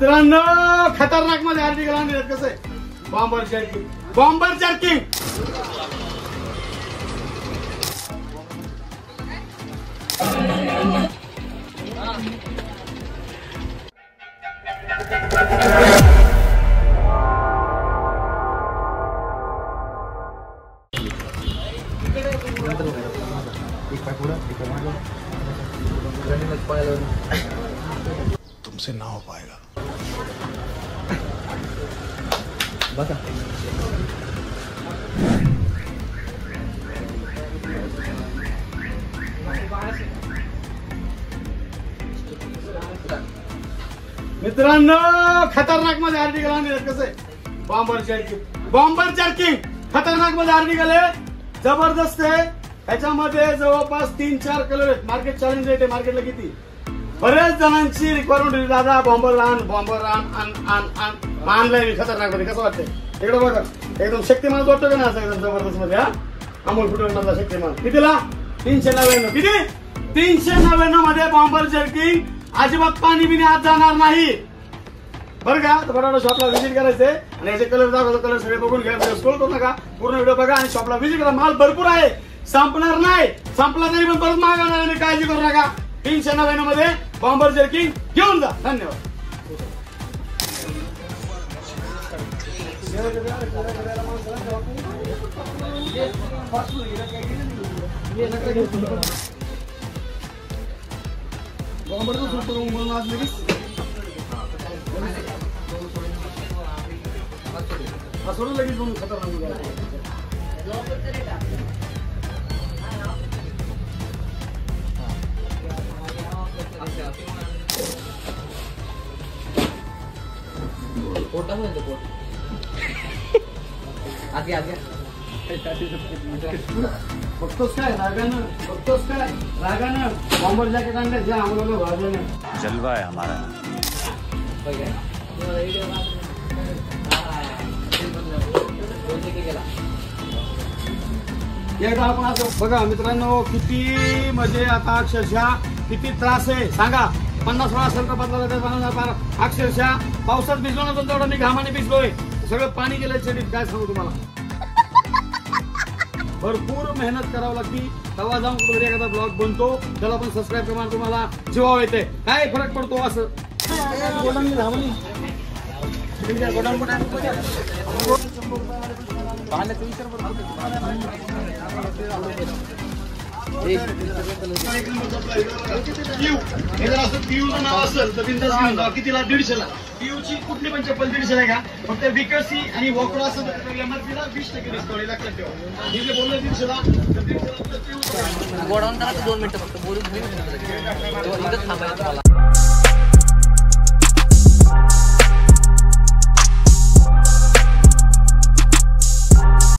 मित्रांनो खतरनाक मध्ये आर्टिकल आणले कसं आहे बॉम्बर जर्किंग तुमसे ना हो पाएगा। बता मित्रांनो खतरनाक मध्ये आर्टिकल आणले कसं आहे बॉम्बर जर्किंग खतरनाक मध्ये आर्टिकल आहे, जबरदस्त आहे। ह्याच्यामध्ये जवळपास 3-4 कलर आहेत। मार्केट चॅलेंज आहे, मार्केटला किती बरेच जणांची रिक्वायरमेंट होती, दादा बॉम्बर आणलाय खतरनाक मध्ये। कसं वाटतंय इकडे बघा, एकदम शक्तिमान वाटतो का ना असं एकदम जबरदस्त मध्ये। हा अमोल फुटबॉल मधला शक्तिमान कितीला 399 किती 399 मध्ये बॉम्बर जर्किंग। अजिबात पाणी बिनी आत जाणार नाही बरं का। तर बरोबर शॉपला व्हिजिट करायचंय आणि याचे कलर दाखवतो, कलर सगळे बघून घ्या, स्क्रोल करू नका, पूर्ण व्हिडिओ बघा आणि शॉपला व्हिजिट करा। माल भरपूर आहे, संपणार नाही, संपला तरी पण परत मागवणार नाही, काळजी करू नका। 399 मध्ये बॉम्बर जर्किंग घेऊन जा। धन्यवाद। बॉम्बरचं सूट म्हणून आज लगेच सोडून लगेच म्हणून खतरनाक बघतोस काय रागानं बॉम्बर जॅकेट आणलं जे आम्हाला वाजलं जलवा है हमारा। एकदा आपण असं बघा मित्रांनो, किती म्हणजे आता अक्षरशः किती त्रास आहे सांगा। 50-60 असेल तर बदला अक्षरशः पावसात भिजलो ना तेवढा मी घामाने भिजलोय, सगळं पाणी गेलंय शेतीत। काय सांगू तुम्हाला, भरपूर मेहनत करावं लागते, तेव्हा जाऊन कुठेतरी एखादा ब्लॉग बनतो, त्याला पण सबस्क्राईब करा, तुम्हाला जीवावर येते, काय फरक पडतो असं। नाव असेल तर बिंदास घेऊन जा, कितीला 150ला। पीयूची कुठली पण चप्पल 150ला आहे का, फक्त विकसी आणि वॉकर असेल तर एमआरपीला 20% डिस्काउंट लक्षात ठेवा। तिथे बोललं 150ला तर 150ला गोडाऊन 2 मिनिटं फक्त बोलून थांबायचं मला।